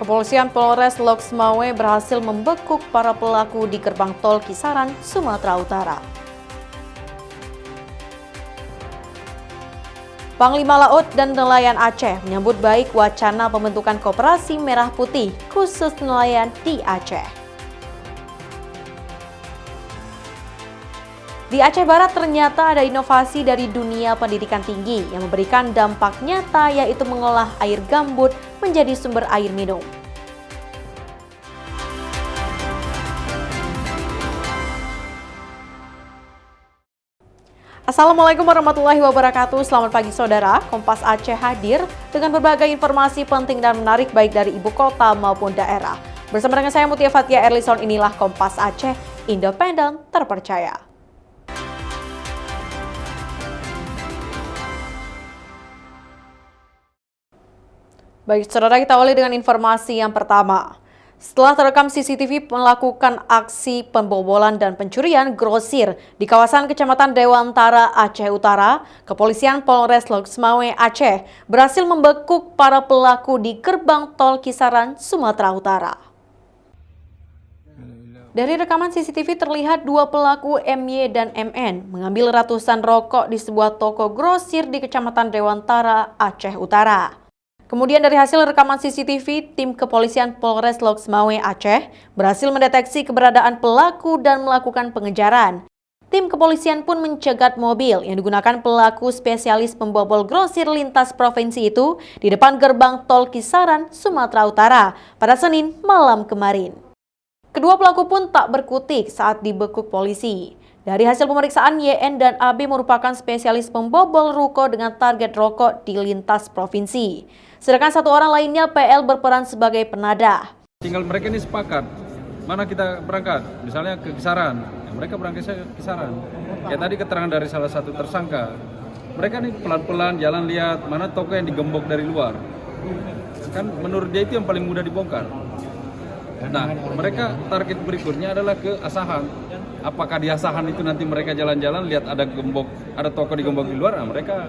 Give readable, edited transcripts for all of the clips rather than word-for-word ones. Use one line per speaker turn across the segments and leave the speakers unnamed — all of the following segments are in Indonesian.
Kepolisian Polres Loksmawe berhasil membekuk para pelaku di gerbang tol Kisaran, Sumatera Utara. Panglima Laut dan Nelayan Aceh menyambut baik wacana pembentukan Koperasi Merah Putih khusus nelayan di Aceh. Di Aceh Barat ternyata ada inovasi dari dunia pendidikan tinggi yang memberikan dampak nyata, yaitu mengolah air gambut menjadi sumber air minum. Assalamualaikum warahmatullahi wabarakatuh. Selamat pagi saudara. Kompas Aceh hadir dengan berbagai informasi penting dan menarik baik dari ibu kota maupun daerah. Bersama dengan saya Mutia Fathia Erlison, inilah Kompas Aceh, independen, terpercaya. Baik saudara, kita awali dengan informasi yang pertama. Setelah terekam CCTV melakukan aksi pembobolan dan pencurian grosir di kawasan Kecamatan Dewantara, Aceh Utara, Kepolisian Polres Loksmawe, Aceh berhasil membekuk para pelaku di gerbang tol Kisaran, Sumatera Utara. Dari rekaman CCTV terlihat dua pelaku MY dan MN mengambil ratusan rokok di sebuah toko grosir di Kecamatan Dewantara, Aceh Utara. Kemudian dari hasil rekaman CCTV, tim kepolisian Polres Loksmawe Aceh berhasil mendeteksi keberadaan pelaku dan melakukan pengejaran. Tim kepolisian pun mencegat mobil yang digunakan pelaku spesialis pembobol grosir lintas provinsi itu di depan gerbang tol Kisaran, Sumatera Utara pada Senin malam kemarin. Kedua pelaku pun tak berkutik saat dibekuk polisi. Dari hasil pemeriksaan, YN dan AB merupakan spesialis pembobol ruko dengan target rokok di lintas provinsi. Sedangkan satu orang lainnya PL berperan sebagai penadah.
Tinggal mereka ini sepakat, mana kita berangkat, misalnya ke Kisaran, ya mereka berangkat ke Kisaran. Kayak tadi keterangan dari salah satu tersangka, mereka nih pelan-pelan jalan lihat mana toko yang digembok dari luar. Kan menurut dia itu yang paling mudah dibongkar. Nah, mereka target berikutnya adalah ke Asahan. Apakah di Asahan itu nanti mereka jalan-jalan lihat ada toko digembok di luar, nah mereka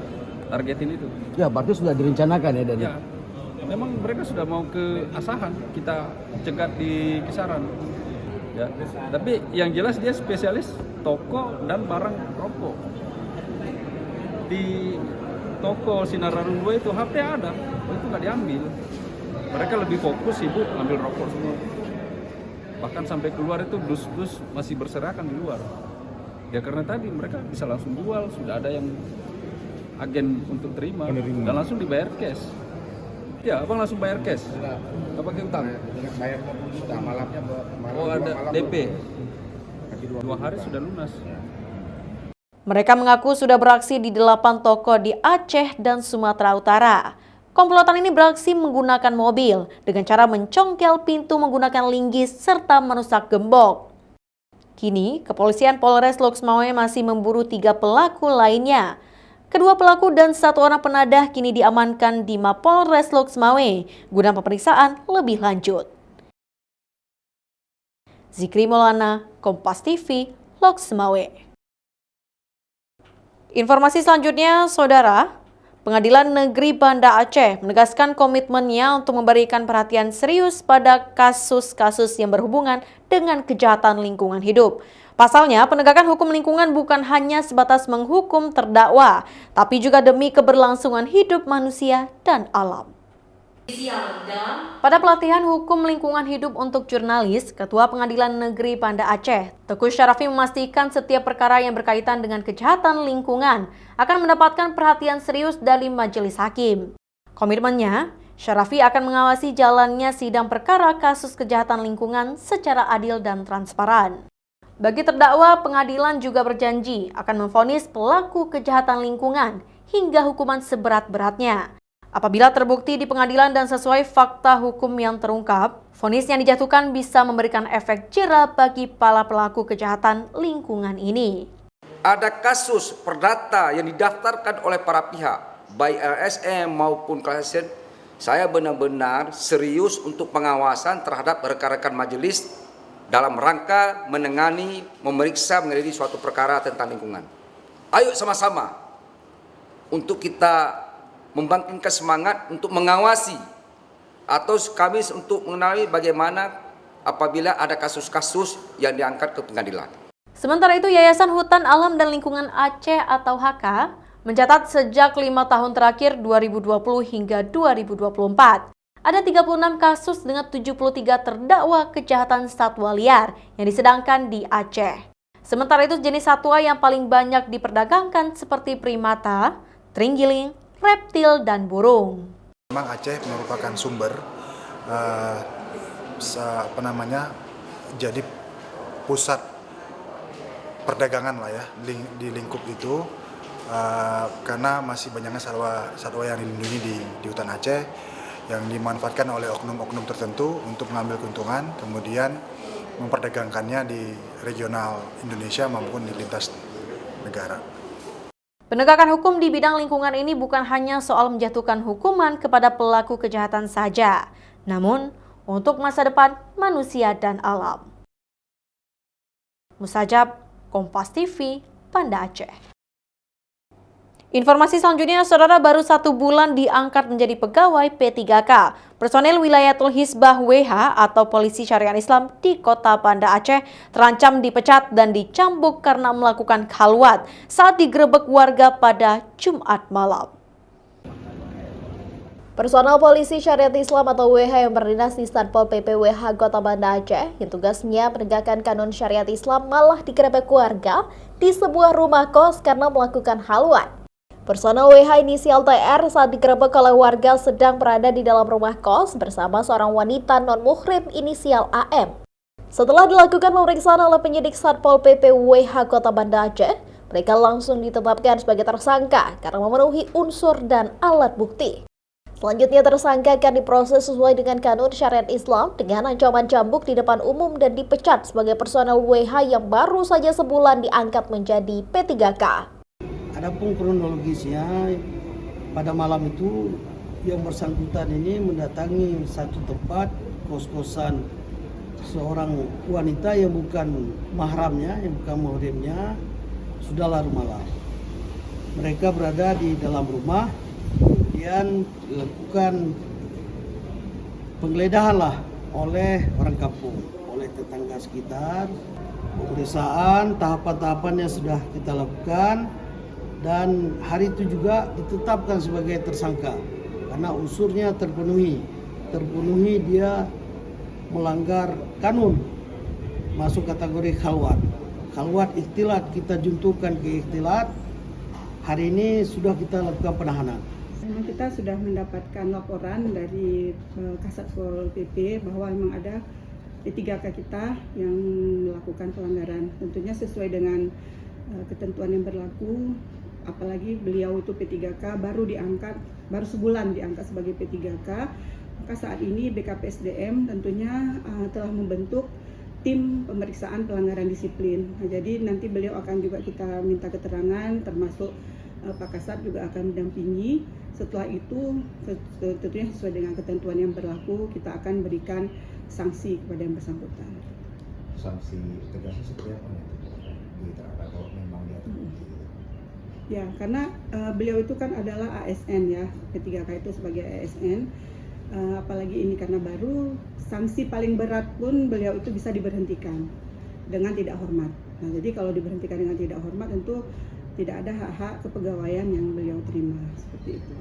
targetin itu.
Ya, berarti sudah direncanakan ya dari.
Ya, memang mereka sudah mau ke Asahan, kita cegat di Kisaran. Ya, tapi yang jelas dia spesialis toko dan barang rokok. Di toko Sinararun 2 itu HP ada, itu nggak diambil. Mereka lebih fokus sibuk ambil rokok semua. Bahkan sampai keluar itu dus-dus masih berserakan di luar. Ya karena tadi mereka bisa langsung jual, sudah ada yang agen untuk terima dan langsung dibayar cash. Ya, abang langsung bayar cash. Nggak pakai utang.
Bayar 20 juta malamnya.
Oh ada DP. 2 hari sudah lunas.
Mereka mengaku sudah beraksi di 8 toko di Aceh dan Sumatera Utara. Komplotan ini beraksi menggunakan mobil dengan cara mencongkel pintu menggunakan linggis serta merusak gembok. Kini, Kepolisian Polres Loksmawe masih memburu 3 pelaku lainnya. Kedua pelaku dan 1 orang penadah kini diamankan di Mapolres Loksmawe guna pemeriksaan lebih lanjut. Zikri Maulana, Kompas TV, Loksmawe. Informasi selanjutnya, saudara. Pengadilan Negeri Banda Aceh menegaskan komitmennya untuk memberikan perhatian serius pada kasus-kasus yang berhubungan dengan kejahatan lingkungan hidup. Pasalnya, penegakan hukum lingkungan bukan hanya sebatas menghukum terdakwa, tapi juga demi keberlangsungan hidup manusia dan alam. Pada pelatihan hukum lingkungan hidup untuk jurnalis, Ketua Pengadilan Negeri Banda Aceh, Teguh Syarafi memastikan setiap perkara yang berkaitan dengan kejahatan lingkungan akan mendapatkan perhatian serius dari majelis hakim. Komitmennya, Syarafi akan mengawasi jalannya sidang perkara kasus kejahatan lingkungan secara adil dan transparan. Bagi terdakwa, pengadilan juga berjanji akan memvonis pelaku kejahatan lingkungan hingga hukuman seberat-beratnya. Apabila terbukti di pengadilan dan sesuai fakta hukum yang terungkap, vonis yang dijatuhkan bisa memberikan efek jera bagi para pelaku kejahatan lingkungan ini.
Ada kasus perdata yang didaftarkan oleh para pihak, baik LSM maupun KSN, saya benar-benar serius untuk pengawasan terhadap rekan-rekan majelis dalam rangka menangani, memeriksa, mengadili suatu perkara tentang lingkungan. Ayo sama-sama untuk kita membangkitkan semangat untuk mengawasi atau kami untuk mengenali bagaimana apabila ada kasus-kasus yang diangkat ke pengadilan.
Sementara itu, Yayasan Hutan Alam dan Lingkungan Aceh atau HK mencatat sejak 5 tahun terakhir 2020 hingga 2024. Ada 36 kasus dengan 73 terdakwa kejahatan satwa liar yang disedangkan di Aceh. Sementara itu, jenis satwa yang paling banyak diperdagangkan seperti primata, terenggiling, reptil, dan burung.
Memang Aceh merupakan sumber jadi pusat perdagangan lah ya di lingkup itu, karena masih banyaknya satwa yang dilindungi di hutan Aceh yang dimanfaatkan oleh oknum-oknum tertentu untuk mengambil keuntungan, kemudian memperdagangkannya di regional Indonesia maupun di lintas negara.
Penegakan hukum di bidang lingkungan ini bukan hanya soal menjatuhkan hukuman kepada pelaku kejahatan saja, namun untuk masa depan manusia dan alam. Musajab, Kompas TV, Banda Aceh. Informasi selanjutnya, saudara, baru 1 bulan diangkat menjadi pegawai P3K. Personel Wilayatul Hizbah WH atau Polisi Syariat Islam di Kota Banda Aceh terancam dipecat dan dicambuk karena melakukan khalwat saat digerebek warga pada Jumat malam. Personel Polisi Syariat Islam atau WH yang berdinas di Satpol PP WH Kota Banda Aceh yang tugasnya menegakkan kanun syariat Islam malah digerebek warga di sebuah rumah kos karena melakukan khalwat. Personel WH inisial TR saat digerebek oleh warga sedang berada di dalam rumah kos bersama seorang wanita non-muhrim inisial AM. Setelah dilakukan pemeriksaan oleh penyidik Satpol PP WH Kota Banda Aceh, mereka langsung ditetapkan sebagai tersangka karena memenuhi unsur dan alat bukti. Selanjutnya tersangka akan diproses sesuai dengan kanun syariat Islam dengan ancaman cambuk di depan umum dan dipecat sebagai personel WH yang baru saja sebulan diangkat menjadi P3K.
Adapun kronologisnya, pada malam itu yang bersangkutan ini mendatangi satu tempat kos-kosan seorang wanita yang bukan mahramnya, yang bukan muhrimnya, sudah larut malam. Mereka berada di dalam rumah, kemudian dilakukan penggeledahan lah oleh orang kampung, oleh tetangga sekitar. Pemeriksaan tahapan-tahapannya sudah kita lakukan. Dan hari itu juga ditetapkan sebagai tersangka karena unsurnya terpenuhi dia melanggar kanun, masuk kategori khalwat ikhtilat, kita juntukan ke ikhtilat. Hari ini sudah kita lakukan penahanan.
Kita sudah mendapatkan laporan dari Kasat Pol PP bahwa memang ada P3K kita yang melakukan pelanggaran, tentunya sesuai dengan ketentuan yang berlaku. Apalagi beliau itu P3K baru sebulan diangkat sebagai P3K, maka saat ini BKPSDM tentunya telah membentuk tim pemeriksaan pelanggaran disiplin. Nah, jadi nanti beliau akan juga kita minta keterangan, termasuk Pak Kasat juga akan mendampingi. Setelah itu tentunya sesuai dengan ketentuan yang berlaku, kita akan berikan sanksi kepada yang bersangkutan.
Sanksi tegasnya seperti apa diterapkan kalau memang dia terbukti?
Ya, karena beliau itu kan adalah ASN ya, P3K itu sebagai ASN, apalagi ini karena baru, sanksi paling berat pun beliau itu bisa diberhentikan dengan tidak hormat. Nah, jadi kalau diberhentikan dengan tidak hormat tentu tidak ada hak-hak kepegawaian yang beliau terima, seperti itu.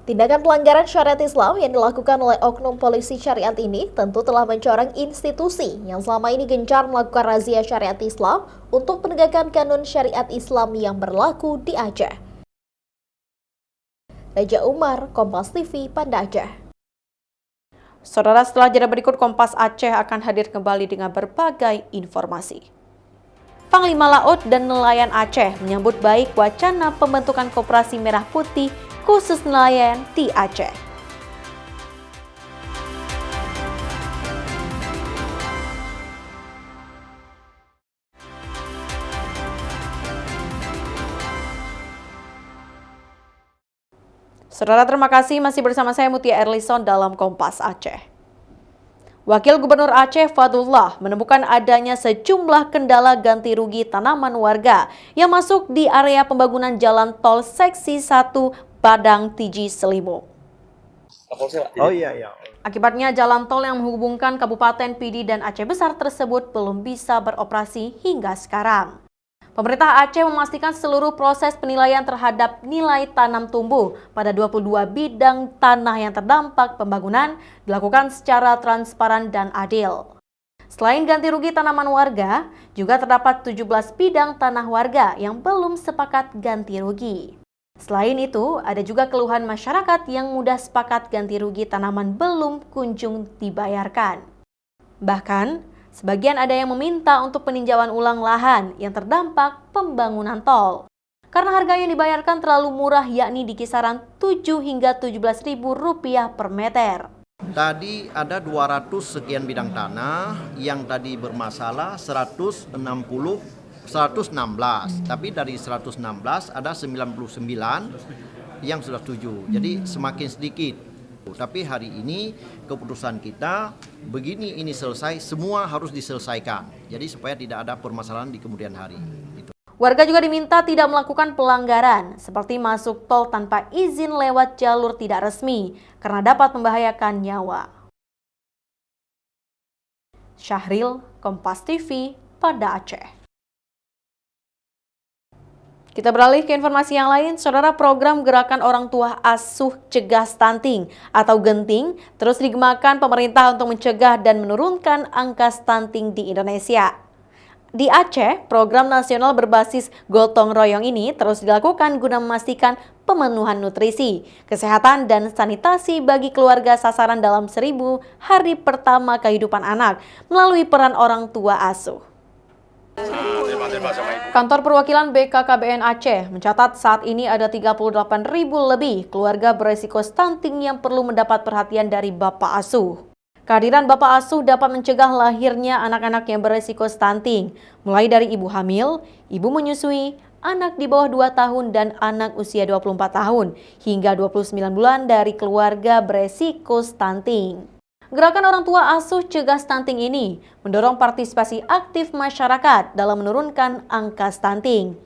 Tindakan pelanggaran syariat Islam yang dilakukan oleh oknum polisi syariat ini tentu telah mencoreng institusi yang selama ini gencar melakukan razia syariat Islam untuk penegakan kanun syariat Islam yang berlaku di Aceh. Raja Umar, Kompas TV, Banda Aceh. Saudara, setelah jeda berikut Kompas Aceh akan hadir kembali dengan berbagai informasi. Panglima Laut dan Nelayan Aceh menyambut baik wacana pembentukan Koperasi Merah Putih khusus nelayan di Aceh. Saudara, terima kasih masih bersama saya Mutia Erlison dalam Kompas Aceh. Wakil Gubernur Aceh Fadullah menemukan adanya sejumlah kendala ganti rugi tanaman warga yang masuk di area pembangunan jalan tol seksi 1 Padang Tiji Selimut.
Oh iya.
Akibatnya jalan tol yang menghubungkan Kabupaten Pidi dan Aceh Besar tersebut belum bisa beroperasi hingga sekarang. Pemerintah Aceh memastikan seluruh proses penilaian terhadap nilai tanam tumbuh pada 22 bidang tanah yang terdampak pembangunan dilakukan secara transparan dan adil. Selain ganti rugi tanaman warga, juga terdapat 17 bidang tanah warga yang belum sepakat ganti rugi. Selain itu, ada juga keluhan masyarakat yang mudah sepakat ganti rugi tanaman belum kunjung dibayarkan. Bahkan, sebagian ada yang meminta untuk peninjauan ulang lahan yang terdampak pembangunan tol. Karena harga yang dibayarkan terlalu murah, yakni di kisaran 7 hingga 17 ribu rupiah per meter.
Tadi ada 200 sekian bidang tanah yang tadi bermasalah 116, tapi dari 116 ada 99 yang sudah setuju. Jadi semakin sedikit. Tapi hari ini keputusan kita begini ini selesai, semua harus diselesaikan. Jadi supaya tidak ada permasalahan di kemudian hari.
Warga juga diminta tidak melakukan pelanggaran seperti masuk tol tanpa izin lewat jalur tidak resmi karena dapat membahayakan nyawa. Syahril, Kompas TV, Banda Aceh. Kita beralih ke informasi yang lain. Saudara, program Gerakan Orang Tua Asuh Cegah Stunting atau Genting terus digemakan pemerintah untuk mencegah dan menurunkan angka stunting di Indonesia. Di Aceh, program nasional berbasis gotong royong ini terus dilakukan guna memastikan pemenuhan nutrisi, kesehatan, dan sanitasi bagi keluarga sasaran dalam 1000 hari pertama kehidupan anak melalui peran orang tua asuh. Kantor perwakilan BKKBN Aceh mencatat saat ini ada 38.000 lebih keluarga beresiko stunting yang perlu mendapat perhatian dari bapak asuh. Kehadiran bapak asuh dapat mencegah lahirnya anak-anak yang beresiko stunting, mulai dari ibu hamil, ibu menyusui, anak di bawah 2 tahun, dan anak usia 24 tahun, hingga 29 bulan dari keluarga beresiko stunting. Gerakan Orang Tua Asuh Cegah Stunting ini mendorong partisipasi aktif masyarakat dalam menurunkan angka stunting.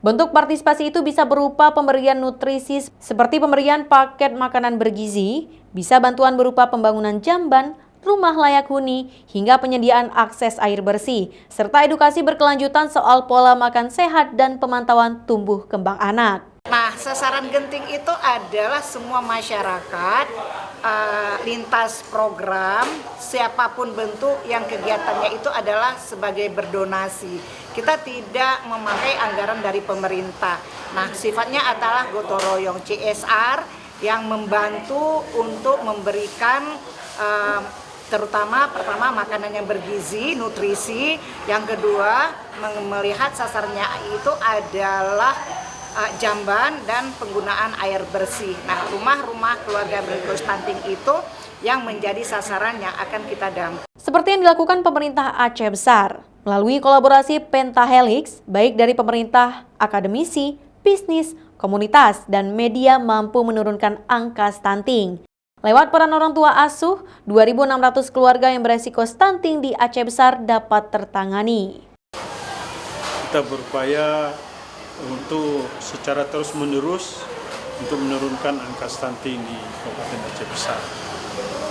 Bentuk partisipasi itu bisa berupa pemberian nutrisi seperti pemberian paket makanan bergizi, bisa bantuan berupa pembangunan jamban, rumah layak huni, hingga penyediaan akses air bersih, serta edukasi berkelanjutan soal pola makan sehat dan pemantauan tumbuh kembang anak.
Nah, sasaran genting itu adalah semua masyarakat lintas program, siapapun bentuk yang kegiatannya itu adalah sebagai berdonasi. Kita tidak memakai anggaran dari pemerintah. Nah, sifatnya adalah gotong royong CSR yang membantu untuk memberikan terutama pertama makanan yang bergizi, nutrisi, yang kedua melihat sasarannya itu adalah jamban dan penggunaan air bersih. Nah, rumah-rumah keluarga beresiko stunting itu yang menjadi sasaran yang akan kita dampingi.
Seperti yang dilakukan pemerintah Aceh Besar melalui kolaborasi Pentahelix, baik dari pemerintah, akademisi, bisnis, komunitas, dan media mampu menurunkan angka stunting. Lewat peran orang tua asuh, 2.600 keluarga yang beresiko stunting di Aceh Besar dapat tertangani.
Kita berupaya untuk secara terus-menerus untuk menurunkan angka stunting di Kabupaten Aceh Besar.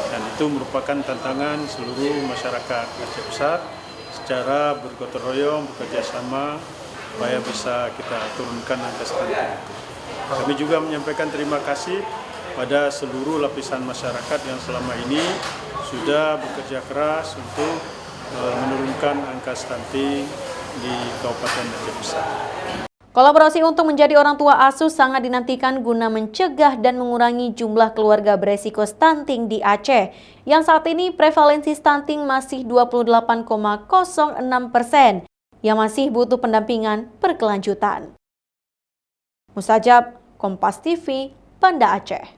Dan itu merupakan tantangan seluruh masyarakat Aceh Besar secara bergotong royong, bekerja sama supaya bisa kita turunkan angka stunting. Kami juga menyampaikan terima kasih pada seluruh lapisan masyarakat yang selama ini sudah bekerja keras untuk menurunkan angka stunting di Kabupaten Aceh Besar.
Kolaborasi untuk menjadi orang tua asuh sangat dinantikan guna mencegah dan mengurangi jumlah keluarga beresiko stunting di Aceh, yang saat ini prevalensi stunting masih 28,06%, yang masih butuh pendampingan berkelanjutan. Mustajab, Kompas TV, Banda Aceh.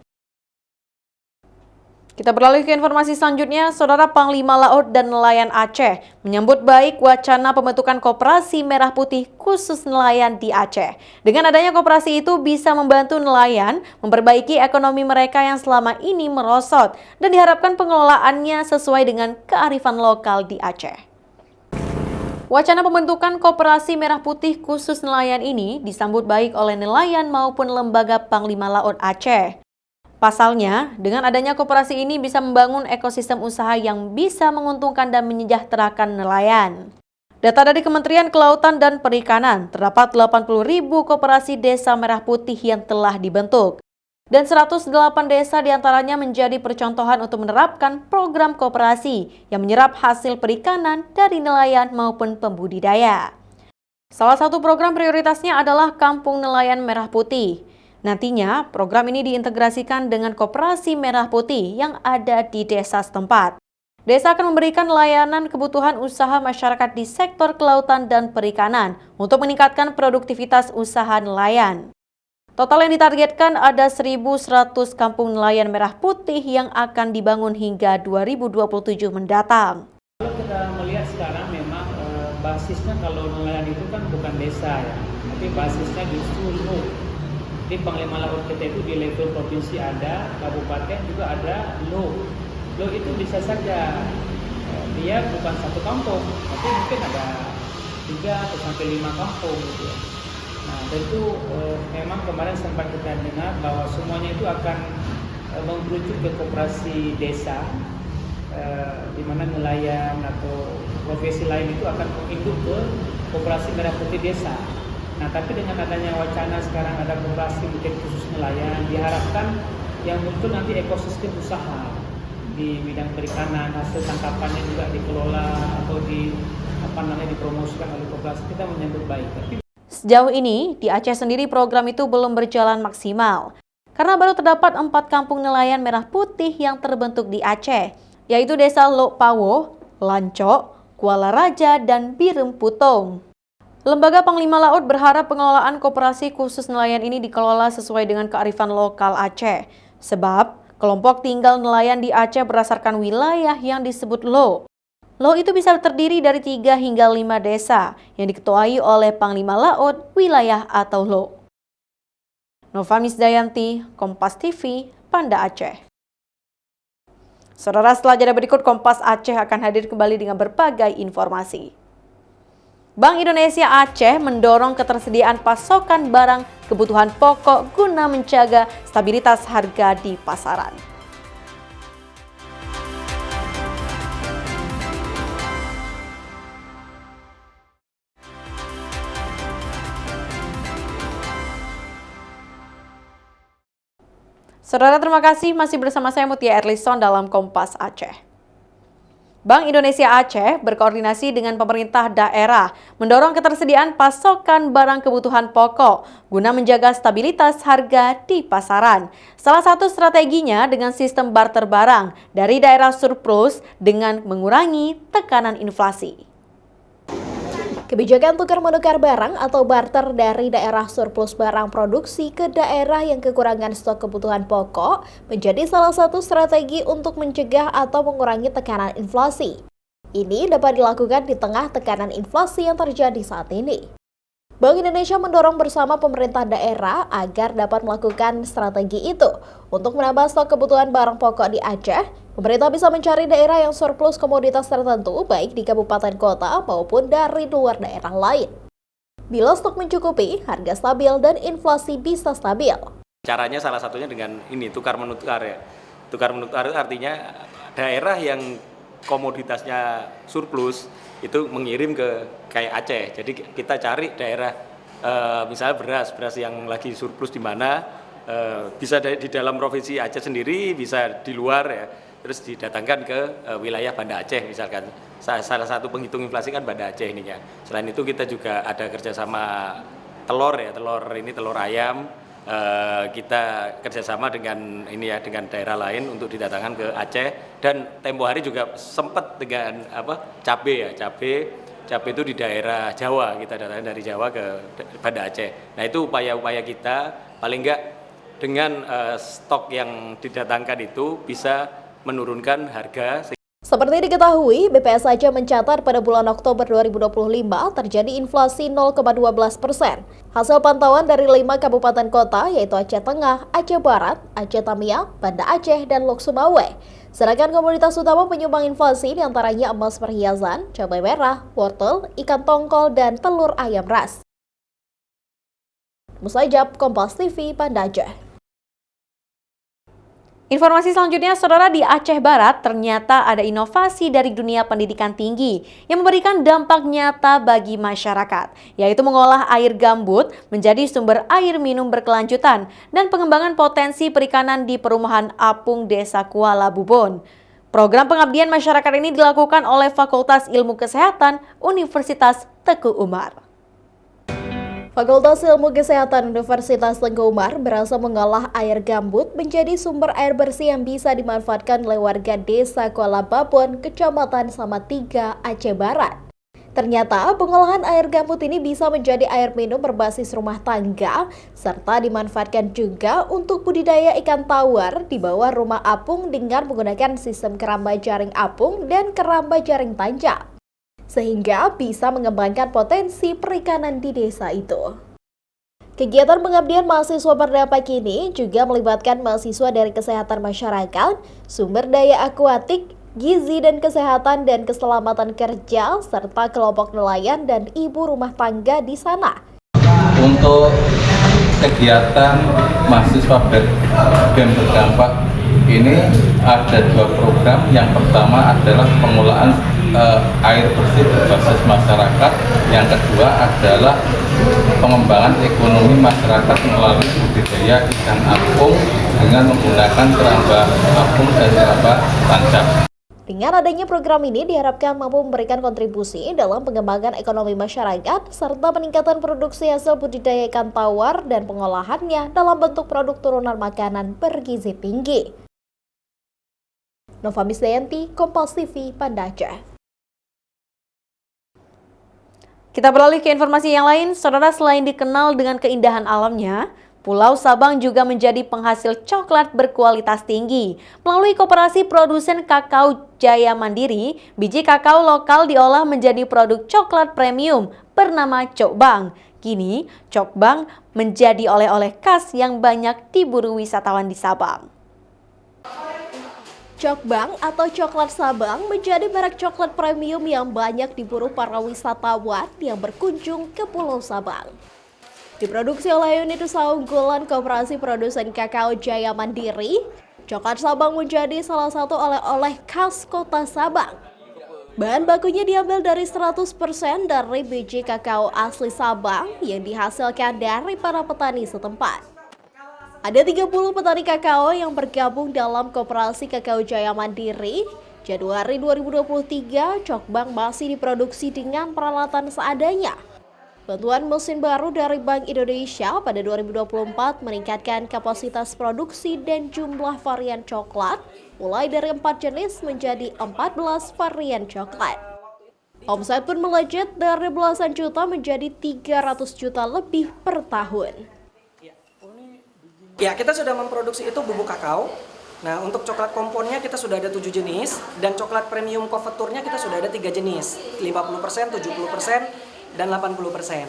Kita beralih ke informasi selanjutnya. Saudara, Panglima Laut dan Nelayan Aceh menyambut baik wacana pembentukan koperasi merah putih khusus nelayan di Aceh. Dengan adanya koperasi itu bisa membantu nelayan memperbaiki ekonomi mereka yang selama ini merosot dan diharapkan pengelolaannya sesuai dengan kearifan lokal di Aceh. Wacana pembentukan koperasi merah putih khusus nelayan ini disambut baik oleh nelayan maupun lembaga Panglima Laut Aceh. Pasalnya, dengan adanya koperasi ini bisa membangun ekosistem usaha yang bisa menguntungkan dan menyejahterakan nelayan. Data dari Kementerian Kelautan dan Perikanan, terdapat 80.000 koperasi desa merah putih yang telah dibentuk. Dan 108 desa diantaranya menjadi percontohan untuk menerapkan program koperasi yang menyerap hasil perikanan dari nelayan maupun pembudidaya. Salah satu program prioritasnya adalah Kampung Nelayan Merah Putih. Nantinya, program ini diintegrasikan dengan koperasi merah putih yang ada di desa setempat. Desa akan memberikan layanan kebutuhan usaha masyarakat di sektor kelautan dan perikanan untuk meningkatkan produktivitas usaha nelayan. Total yang ditargetkan ada 1.100 kampung nelayan merah putih yang akan dibangun hingga 2027 mendatang.
Kalau kita melihat sekarang memang basisnya kalau nelayan itu kan bukan desa ya, tapi basisnya justru LO. Di Panglima Laut kita itu di level provinsi ada, kabupaten juga ada LO. LO itu bisa saja dia bukan satu kampung, tapi mungkin ada 3 sampai 5 kampung gitu ya. Nah, tentu memang kemarin sempat kita dengar bahwa semuanya itu akan merujuk ke koperasi desa, di mana nelayan atau profesi lain itu akan menginduk ke koperasi merah putih desa. Nah, tapi dengan adanya wacana sekarang ada koperasi mungkin khusus nelayan, diharapkan yang muncul nanti ekosistem usaha di bidang perikanan, hasil tangkapannya juga dikelola atau dipromosikan oleh koperasi, kita menyambut baik.
Sejauh ini, di Aceh sendiri program itu belum berjalan maksimal, karena baru terdapat 4 kampung nelayan merah putih yang terbentuk di Aceh, yaitu Desa Lok Pawo, Lancok, Kuala Raja, dan Birem Putong. Lembaga Panglima Laut berharap pengelolaan koperasi khusus nelayan ini dikelola sesuai dengan kearifan lokal Aceh, sebab kelompok tinggal nelayan di Aceh berdasarkan wilayah yang disebut LO. LO itu bisa terdiri dari 3 hingga 5 desa yang diketuai oleh Panglima Laut wilayah atau LO. Nova Misdayanti, Kompas TV, Banda Aceh. Saudara, setelah jeda berikut Kompas Aceh akan hadir kembali dengan berbagai informasi. Bank Indonesia Aceh mendorong ketersediaan pasokan barang kebutuhan pokok guna menjaga stabilitas harga di pasaran. Saudara, terima kasih masih bersama saya Mutia Erlison dalam Kompas Aceh. Bank Indonesia Aceh berkoordinasi dengan pemerintah daerah mendorong ketersediaan pasokan barang kebutuhan pokok guna menjaga stabilitas harga di pasaran. Salah satu strateginya dengan sistem barter barang dari daerah surplus dengan mengurangi tekanan inflasi.
Kebijakan tukar-menukar barang atau barter dari daerah surplus barang produksi ke daerah yang kekurangan stok kebutuhan pokok menjadi salah satu strategi untuk mencegah atau mengurangi tekanan inflasi. Ini dapat dilakukan di tengah tekanan inflasi yang terjadi saat ini. Bank Indonesia mendorong bersama pemerintah daerah agar dapat melakukan strategi itu. Untuk menambah stok kebutuhan barang pokok di Aceh, pemerintah bisa mencari daerah yang surplus komoditas tertentu baik di kabupaten kota maupun dari luar daerah lain. Bila stok mencukupi, harga stabil dan inflasi bisa stabil.
Caranya salah satunya dengan ini, tukar-menukar ya. Tukar-menukar itu artinya daerah yang komoditasnya surplus itu mengirim ke kayak Aceh. Jadi kita cari daerah misalnya beras yang lagi surplus di mana, bisa di dalam provinsi Aceh sendiri, bisa di luar ya. Terus didatangkan ke wilayah Banda Aceh misalkan. Salah satu penghitung inflasi kan Banda Aceh ininya. Selain itu kita juga ada kerjasama telur ya, telur ayam. Kita kerjasama dengan dengan daerah lain untuk didatangkan ke Aceh, dan tempo hari juga sempat dengan cabai itu di daerah Jawa, kita datangkan dari Jawa ke Banda Aceh. Nah itu upaya-upaya kita paling enggak dengan stok yang didatangkan itu bisa menurunkan harga.
Seperti diketahui, BPS Aceh mencatat pada bulan Oktober 2025 terjadi inflasi 0,12%. Hasil pantauan dari 5 kabupaten kota yaitu Aceh Tengah, Aceh Barat, Aceh Tamiang, Banda Aceh, dan Lok Sumawe. Sedangkan komoditas utama penyumbang inflasi diantaranya emas perhiasan, cabai merah, wortel, ikan tongkol, dan telur ayam ras. Musajab, Kompas TV, Banda Aceh.
Informasi selanjutnya, saudara, di Aceh Barat ternyata ada inovasi dari dunia pendidikan tinggi yang memberikan dampak nyata bagi masyarakat, yaitu mengolah air gambut menjadi sumber air minum berkelanjutan dan pengembangan potensi perikanan di perumahan apung Desa Kuala Bubon. Program pengabdian masyarakat ini dilakukan oleh Fakultas Ilmu Kesehatan Universitas Teguh Umar.
Fakultas Ilmu Kesehatan Universitas Teguh Umar berhasil mengolah air gambut menjadi sumber air bersih yang bisa dimanfaatkan oleh warga Desa Kuala Babon, Kecamatan Samatiga, Aceh Barat. Ternyata pengolahan air gambut ini bisa menjadi air minum berbasis rumah tangga, serta dimanfaatkan juga untuk budidaya ikan tawar di bawah rumah apung dengan menggunakan sistem keramba jaring apung dan keramba jaring tancap, sehingga bisa mengembangkan potensi perikanan di desa itu. Kegiatan pengabdian mahasiswa berdampak ini juga melibatkan mahasiswa dari kesehatan masyarakat, sumber daya akuatik, gizi dan kesehatan dan keselamatan kerja, serta kelompok nelayan dan ibu rumah tangga di sana.
Untuk kegiatan mahasiswa BEM berdampak ini ada 2 program. Yang pertama adalah pengolahan air bersih berbasis masyarakat. Yang kedua adalah pengembangan ekonomi masyarakat melalui budidaya ikan apung dengan menggunakan keramba apung dan keramba tancap.
Dengan adanya program ini diharapkan mampu memberikan kontribusi dalam pengembangan ekonomi masyarakat serta peningkatan produksi hasil budidaya ikan tawar dan pengolahannya dalam bentuk produk turunan makanan bergizi tinggi. Nova Misdayanti, Kompas TV, Banda Aceh.
Kita beralih ke informasi yang lain, saudara. Selain dikenal dengan keindahan alamnya, Pulau Sabang juga menjadi penghasil coklat berkualitas tinggi. Melalui koperasi produsen kakao Jaya Mandiri, biji kakao lokal diolah menjadi produk coklat premium bernama Cokbang. Kini, Cokbang menjadi oleh-oleh khas yang banyak diburu wisatawan di Sabang.
Cokbang atau coklat Sabang menjadi merek coklat premium yang banyak diburu para wisatawan yang berkunjung ke Pulau Sabang. Diproduksi oleh unit usaha unggulan Koperasi Produsen Kakao Jaya Mandiri, coklat Sabang menjadi salah satu oleh-oleh khas kota Sabang. Bahan bakunya diambil dari 100% dari biji kakao asli Sabang yang dihasilkan dari para petani setempat. Ada 30 petani kakao yang bergabung dalam Koperasi Kakao Jaya Mandiri. Januari 2023, Cokbang masih diproduksi dengan peralatan seadanya. Bantuan mesin baru dari Bank Indonesia pada 2024 meningkatkan kapasitas produksi dan jumlah varian coklat mulai dari 4 jenis menjadi 14 varian coklat. Omset pun melejit dari belasan juta menjadi 300 juta lebih per tahun.
Ya, kita sudah memproduksi itu bubuk kakao. Nah, untuk coklat komponnya kita sudah ada 7 jenis dan coklat premium couverturnya kita sudah ada 3 jenis, 50%, 70%, dan 80%.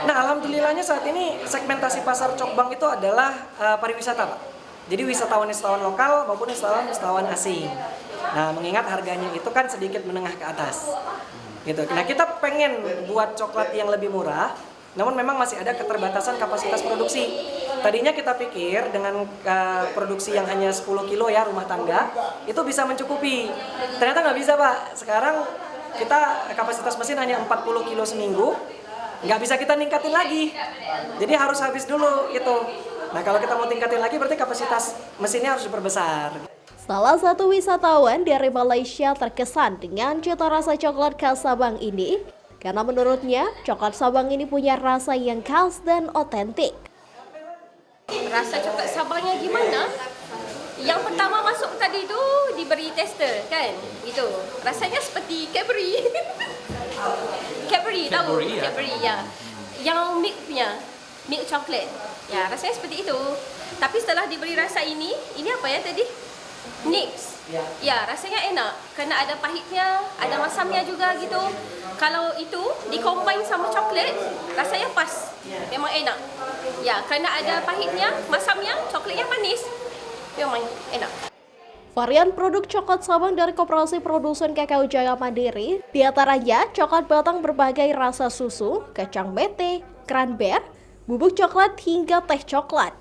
Nah, alhamdulillahnya saat ini segmentasi pasar Cokbang itu adalah pariwisata, Pak. Jadi wisatawan-wisatawan lokal maupun wisatawan asing. Nah, mengingat harganya itu kan sedikit menengah ke atas. Gitu. Nah, kita pengen buat coklat yang lebih murah, namun memang masih ada keterbatasan kapasitas produksi. Tadinya kita pikir dengan produksi yang hanya 10 kilo ya rumah tangga, itu bisa mencukupi. Ternyata nggak bisa, Pak. Sekarang kita kapasitas mesin hanya 40 kilo seminggu, nggak bisa kita ningkatin lagi. Jadi harus habis dulu itu. Nah, kalau kita mau tingkatin lagi berarti kapasitas mesinnya harus diperbesar.
Salah satu wisatawan dari Malaysia terkesan dengan cita rasa coklat khas Sabang ini, karena menurutnya coklat Sabang ini punya rasa yang khas dan otentik.
Rasa coklat Sabangnya gimana? Yang pertama masuk tadi itu diberi tester kan, itu rasanya seperti Cadbury. Cadbury tahu? Cadbury ya. Yang milk punya, milk chocolate. Ya, rasanya seperti itu. Tapi setelah diberi rasa ini apa ya tadi? Nips. Ya, rasanya enak karena ada pahitnya, ada masamnya juga gitu. Kalau itu di-combine sama coklat, rasanya pas. Memang enak. Ya, karena ada pahitnya, masamnya, coklatnya manis. Memang enak.
Varian produk coklat Sabang dari Koperasi Produsen Kakao Jaya Mandiri, diantaranya coklat batang berbagai rasa susu, kacang mete, cranberry, bubuk coklat hingga teh coklat.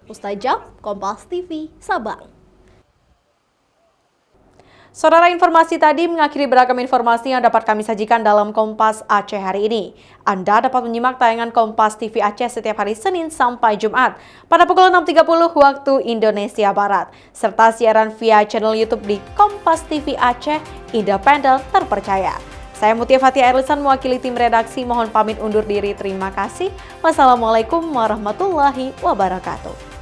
Mustajab, Kompas TV, Sabang.
Saudara, informasi tadi mengakhiri beragam informasi yang dapat kami sajikan dalam Kompas Aceh hari ini. Anda dapat menyimak tayangan Kompas TV Aceh setiap hari Senin sampai Jumat pada pukul 6.30 waktu Indonesia Barat, serta siaran via channel YouTube di Kompas TV Aceh, independen terpercaya. Saya Mutia Fatia Erlisan mewakili tim redaksi, mohon pamit undur diri. Terima kasih. Wassalamualaikum warahmatullahi wabarakatuh.